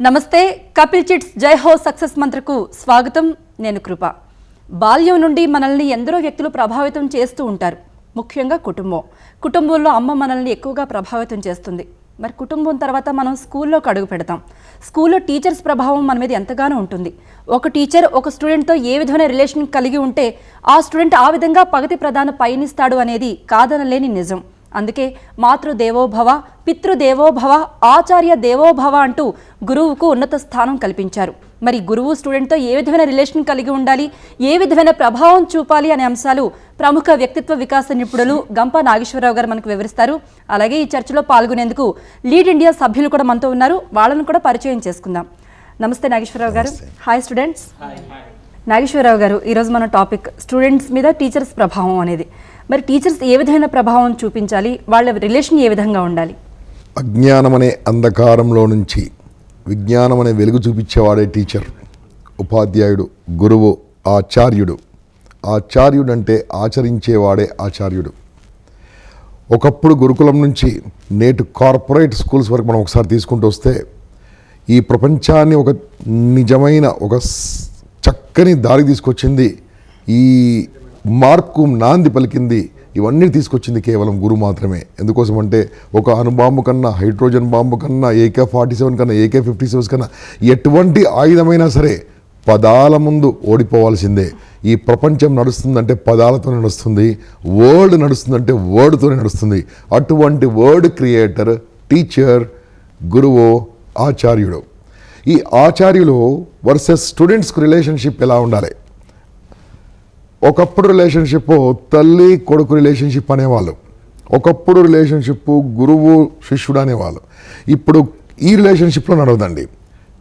నమస్తే కపిల్ చిట్స్ జై హో సక్సెస్ మంత్రకు స్వాగతం. నేను కృప. బాల్యం నుండి మనల్ని ఎందరో వ్యక్తులు ప్రభావితం చేస్తూ ఉంటారు. ముఖ్యంగా కుటుంబంలో అమ్మ మనల్ని ఎక్కువగా ప్రభావితం చేస్తుంది. మరి కుటుంబం తర్వాత మనం స్కూల్లోకి అడుగు పెడతాం. స్కూల్లో టీచర్స్ ప్రభావం మన మీద ఎంతగానో ఉంటుంది. ఒక టీచర్ ఒక స్టూడెంట్తో ఏ విధమైన రిలేషన్ కలిగి ఉంటే ఆ స్టూడెంట్ ఆ విధంగా ప్రగతి ప్రధాన పయనిస్తాడు అనేది కాదనలేని నిజం. అందుకే మాతృదేవోభవ, పితృదేవోభవ, ఆచార్య దేవోభవ అంటూ గురువుకు ఉన్నత స్థానం కల్పించారు. మరి గురువు స్టూడెంట్తో ఏ విధమైన రిలేషన్ కలిగి ఉండాలి, ఏ విధమైన ప్రభావం చూపాలి అనే అంశాలు ప్రముఖ వ్యక్తిత్వ వికాస నిపుణులు గంప నాగేశ్వరరావు గారు మనకు వివరిస్తారు. అలాగే ఈ చర్చలో పాల్గొనేందుకు లీడ్ ఇండియా సభ్యులు కూడా మనతో ఉన్నారు. వాళ్ళను కూడా పరిచయం చేసుకుందాం. నమస్తే నాగేశ్వరరావు గారు. Hi students. నాగేశ్వరరావు గారు, ఈరోజు మన టాపిక్ స్టూడెంట్స్ మీద టీచర్స్ ప్రభావం అనేది. మరి టీచర్స్ ఏ విధమైన ప్రభావం చూపించాలి, వాళ్ళ రిలేషన్ ఏ విధంగా ఉండాలి? అజ్ఞానం అనే అంధకారంలో నుంచి విజ్ఞానం అనే వెలుగు చూపించేవాడే టీచర్. ఉపాధ్యాయుడు, గురువు, ఆచార్యుడు. ఆచార్యుడు అంటే ఆచరించేవాడే ఆచార్యుడు. ఒకప్పుడు గురుకులం నుంచి నేటి కార్పొరేట్ స్కూల్స్ వరకు మనం ఒకసారి తీసుకుంటూ వస్తే ఈ ప్రపంచాన్ని ఒక నిజమైన ఒక చక్కని దారి తీసుకొచ్చింది. ఈ మార్పుకు నాంది పలికింది. ఇవన్నీ తీసుకొచ్చింది కేవలం గురువు మాత్రమే. ఎందుకోసం అంటే ఒక అణుబాంబు కన్నా, హైడ్రోజన్ బాంబు కన్నా, AK-47 కన్నా, AK-57 కన్నా ఎటువంటి ఆయుధమైనా సరే పదాల ముందు ఓడిపోవాల్సిందే. ఈ ప్రపంచం నడుస్తుందంటే పదాలతో నడుస్తుంది. వర్డ్ నడుస్తుందంటే వర్డ్తోనే నడుస్తుంది. అటువంటి వర్డ్ క్రియేటర్ టీచర్, గురువు, ఆచార్యుడు. ఈ ఆచార్యులు వర్సెస్ స్టూడెంట్స్కి రిలేషన్షిప్ ఎలా ఉండాలి? ఒకప్పుడు రిలేషన్షిప్ తల్లి కొడుకు రిలేషన్షిప్ అనేవాళ్ళు. ఒకప్పుడు రిలేషన్షిప్ గురువు శిష్యుడు అనేవాళ్ళు. ఇప్పుడు ఈ రిలేషన్షిప్లో నడవదండి.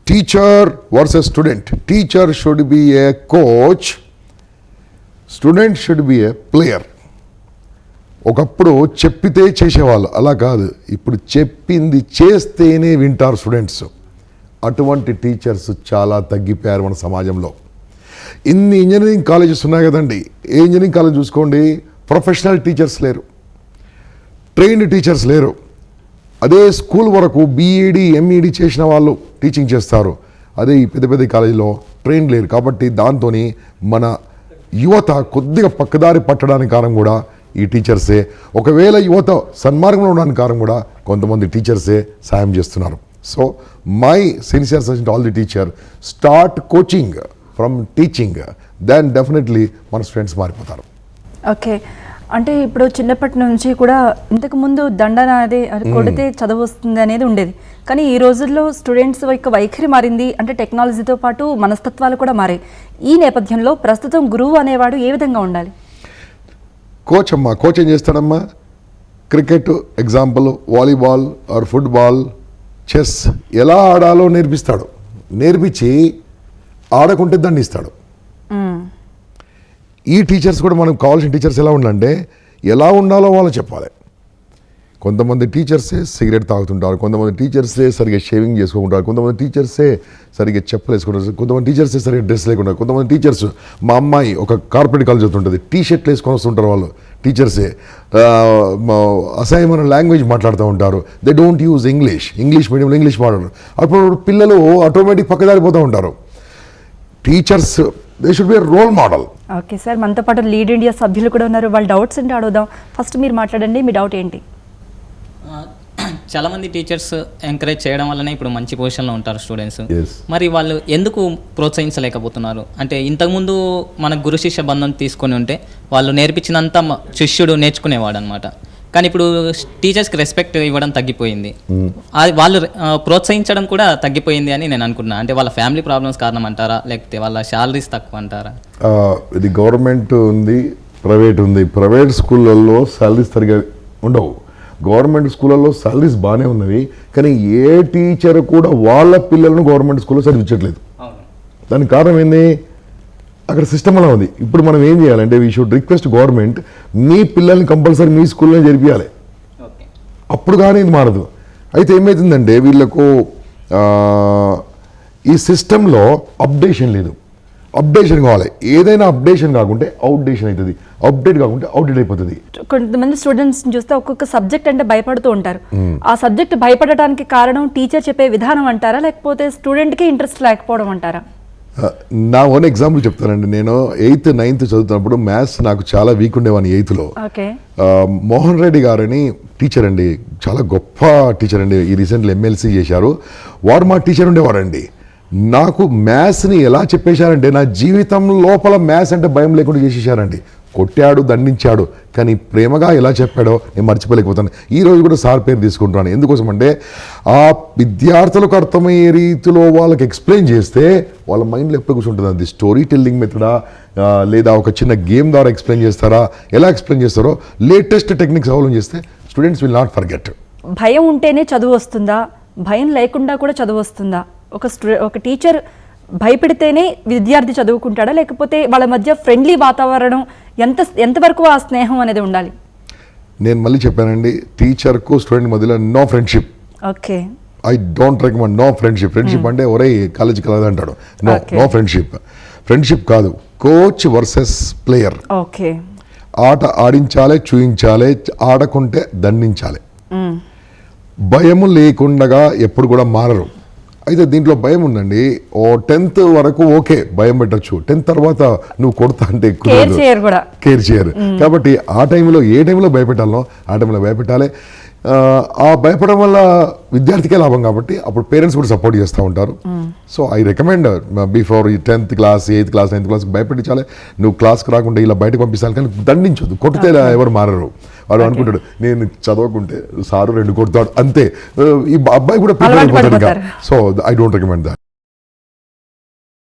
Teacher versus student. Teacher should be a coach, student should be a player. ఒకప్పుడు చెప్పితే చేసేవాళ్ళు, అలా కాదు. ఇప్పుడు చెప్పింది చేస్తేనే వింటారు స్టూడెంట్స్. అటువంటి టీచర్స్ చాలా తగ్గిపోయారు మన సమాజంలో. ఇన్ని ఇంజనీరింగ్ కాలేజెస్ ఉన్నాయి కదండి. ఏ ఇంజనీరింగ్ కాలేజ్ చూసుకోండి, ప్రొఫెషనల్ టీచర్స్ లేరు, ట్రైన్డ్ టీచర్స్ లేరు. అదే స్కూల్ వరకు BEd, MEd చేసిన వాళ్ళు టీచింగ్ చేస్తారు. అదే ఈ పెద్ద పెద్ద కాలేజీలో ట్రైన్ లేరు. కాబట్టి దాంతో మన యువత కొద్దిగా పక్కదారి పట్టడానికి కారణం కూడా ఈ టీచర్సే. ఒకవేళ యువత సన్మార్గంలో ఉండడానికి కారణం కూడా కొంతమంది టీచర్సే సాయం చేస్తున్నారు. So my sincere suggestion to all the teacher, start coaching from teaching, then definitely మన స్టూడెంట్స్ మారిపోతారు. ఓకే, అంటే ఇప్పుడు చిన్నప్పటి నుంచి కూడా ఇంతకుముందు దండన అనేది కొడితే చదువు వస్తుంది అనేది ఉండేది. కానీ ఈ రోజుల్లో స్టూడెంట్స్ యొక్క వైఖరి మారింది. అంటే టెక్నాలజీతో పాటు మనస్తత్వాలు కూడా మారాయి. ఈ నేపథ్యంలో ప్రస్తుతం గురువు అనేవాడు ఏ విధంగా ఉండాలి? కోచ్ ఏం చేస్తాడమ్మా? Cricket example, volleyball or football, chess ఎలా ఆడాలో నేర్పిస్తాడు. నేర్పించి ఆడకుంటే దాన్ని ఇస్తాడు. ఈ టీచర్స్ కూడా మనకు కావాల్సిన టీచర్స్ ఎలా ఉండాలంటే ఎలా ఉండాలో వాళ్ళు చెప్పాలి. కొంతమంది టీచర్సే సిగరెట్ తాగుతుంటారు, కొంతమంది టీచర్సే సరిగ్గా షేవింగ్ చేసుకుంటారు, కొంతమంది టీచర్సే సరిగ్గా చెప్పులు వేసుకుంటారు, కొంతమంది టీచర్సే సరిగ్గా డ్రెస్ లేకుండా, కొంతమంది టీచర్స్, మా అమ్మాయి ఒక కార్పొరేట్ కాలేజ్ అవుతుంటుంది, టీషర్ట్లు వేసుకొని వస్తుంటారు వాళ్ళు టీచర్సే. అసహ్యమైన లాంగ్వేజ్ మాట్లాడుతూ ఉంటారు. దే డోంట్ యూజ్ ఇంగ్లీష్ మీడియంలో ఇంగ్లీష్ మాట్లాడరు. అప్పుడు పిల్లలు ఆటోమేటిక్ పక్కదారిపోతూ ఉంటారు. Teachers they should be role model. Okay sir, మనతో పాటు లీడ్ ఇండియా సభ్యులు కూడా ఉన్నారు. వాళ్ళ డౌట్స్ ఏంటి అడుగుదాం. ఫస్ట్ మీరు మాట్లాడండి, మీ డౌట్ ఏంటి? చాలామంది టీచర్స్ ఎంకరేజ్ చేయడం వల్లనే ఇప్పుడు మంచి పొజిషన్లో ఉంటారు స్టూడెంట్స్. మరి వాళ్ళు ఎందుకు ప్రోత్సహించలేకపోతున్నారు? అంటే ఇంతకుముందు మన గురు శిష్య బంధం తీసుకొని ఉంటే వాళ్ళు నేర్పించినంత శిష్యుడు నేర్చుకునేవాడు అనమాట. కానీ ఇప్పుడు టీచర్స్కి రెస్పెక్ట్ ఇవ్వడం తగ్గిపోయింది. అది వాళ్ళు ప్రోత్సహించడం కూడా తగ్గిపోయింది అని నేను అనుకుంటున్నాను. అంటే వాళ్ళ ఫ్యామిలీ ప్రాబ్లమ్స్ కారణం అంటారా, లేకపోతే వాళ్ళ శాలరీస్ తక్కువ అంటారా? ఇది గవర్నమెంట్ ఉంది, ప్రైవేట్ ఉంది. ప్రైవేట్ స్కూళ్ళల్లో శాలరీస్ సరిగా ఉండవు. గవర్నమెంట్ స్కూళ్ళల్లో శాలరీస్ బాగానే ఉన్నవి. కానీ ఏ టీచర్ కూడా వాళ్ళ పిల్లలను గవర్నమెంట్ స్కూల్లో చదివించట్లేదు. దానికి కారణం ఏంది? అక్కడ సిస్టమ్ అలా ఉంది. ఇప్పుడు మనం ఏం చేయాలంటే వీ షుడ్ రిక్వెస్ట్ గవర్నమెంట్, మీ పిల్లల్ని కంపల్సరీ మీ స్కూల్లో జరిపియాలి. అప్పుడు కానీ ఇది మారదు. అయితే ఏమవుతుందంటే వీళ్ళకు ఈ సిస్టంలో అప్డేషన్ లేదు. అప్డేషన్ కావాలి. ఏదైనా అప్డేషన్ కాకుంటే అవుట్డేషన్ అవుతుంది, అప్డేట్ కాకుంటే అవుట్డేట్ అయిపోతుంది. కొంతమంది స్టూడెంట్స్ చూస్తే ఒక్కొక్క సబ్జెక్ట్ అంటే భయపడుతూ ఉంటారు. ఆ సబ్జెక్ట్ భయపడటానికి కారణం టీచర్ చెప్పే విధానం అంటారా, లేకపోతే స్టూడెంట్కి ఇంట్రెస్ట్ లేకపోవడం అంటారా? నా ఓన్ ఎగ్జాంపుల్ చెప్తానండి. నేను 8th 9th చదువుతున్నప్పుడు మ్యాథ్స్ నాకు చాలా వీక్ ఉండేవాడిని 8th. ఓకే. మోహన్ రెడ్డి గారని టీచర్ అండి, చాలా గొప్ప టీచర్ అండి, ఈ రీసెంట్లీ ఎమ్మెల్సీ చేశారు. వారు మా టీచర్ ఉండేవారండి. నాకు మ్యాథ్స్ని ఎలా చెప్పేశారంటే నా జీవితం లోపల మ్యాథ్స్ అంటే భయం లేకుండా చేసేసారండి. కొట్టాడు, దండించాడు, కానీ ప్రేమగా ఎలా చెప్పాడో నేను మర్చిపోలేకపోతాను. ఈ రోజు కూడా సార్ పేరు తీసుకుంటున్నాను. ఎందుకోసం అంటే ఆ విద్యార్థులకు అర్థమయ్యే రీతిలో వాళ్ళకి ఎక్స్ప్లెయిన్ చేస్తే వాళ్ళ మైండ్లో ఎప్పుడు కూర్చుంటుంది. అది స్టోరీ టెల్లింగ్ మెథడా లేదా ఒక చిన్న గేమ్ ద్వారా ఎక్స్ప్లెయిన్ చేస్తారా, ఎలా ఎక్స్ప్లెయిన్ చేస్తారో లేటెస్ట్ టెక్నిక్స్ అవలంబం చేస్తే స్టూడెంట్స్ విల్ నాట్ ఫర్గెట్. భయం ఉంటేనే చదువు వస్తుందా, భయం లేకుండా కూడా చదువు వస్తుందా? ఒక టీచర్ భయపెడితేనే విద్యార్థి చదువుకుంటాడా, లేకపోతే వాళ్ళ మధ్య ఫ్రెండ్లీ వాతావరణం ఎంతవరకు ఆ స్నేహం అనేది ఉండాలి? నేను మళ్ళీ చెప్పానండి, టీచర్కు స్టూడెంట్ మధ్యలో no friendship. Okay. I don't recommend no friendship. Friendship అంటే ఒరే కాలేజీకి వెళ్ళదు అంటాడు. No friendship. ఫ్రెండ్షిప్ కాదు, కోచ్ వర్సెస్ ప్లేయర్. ఓకే. ఆట ఆడించాలి, చూయించాలి, ఆడకుంటే దండించాలి. భయము లేకుండా ఎప్పుడు కూడా మారరు. అయితే దీంట్లో భయం ఉందండి. 10th వరకు ఓకే, భయం పెట్టచ్చు. 10th తర్వాత నువ్వు కొడతా అంటే కేర్ చేయరు. కాబట్టి ఆ టైంలో ఏ టైంలో భయపెట్టాలో ఆ టైంలో భయపెట్టాలి. ఆ భయపడడం వల్ల విద్యార్థికే లాభం, కాబట్టి అప్పుడు పేరెంట్స్ కూడా సపోర్ట్ చేస్తూ ఉంటారు. సో ఐ రికమెండ్ బిఫోర్ ఈ 10th class 8th class 9th class భయపెట్టించాలి. నువ్వు క్లాస్కి రాకుండా ఇలా బయటకు పంపిస్తాను, కానీ దండించొద్దు. కొడితే ఎవరు మారరు. వాడు అనుకుంటాడు నేను చదవకుంటే సారు 2 కొడతాడు అంతే. ఈ అబ్బాయి కూడా ప్రిపేర్ అయిపోతాడు. So I don't recommend that.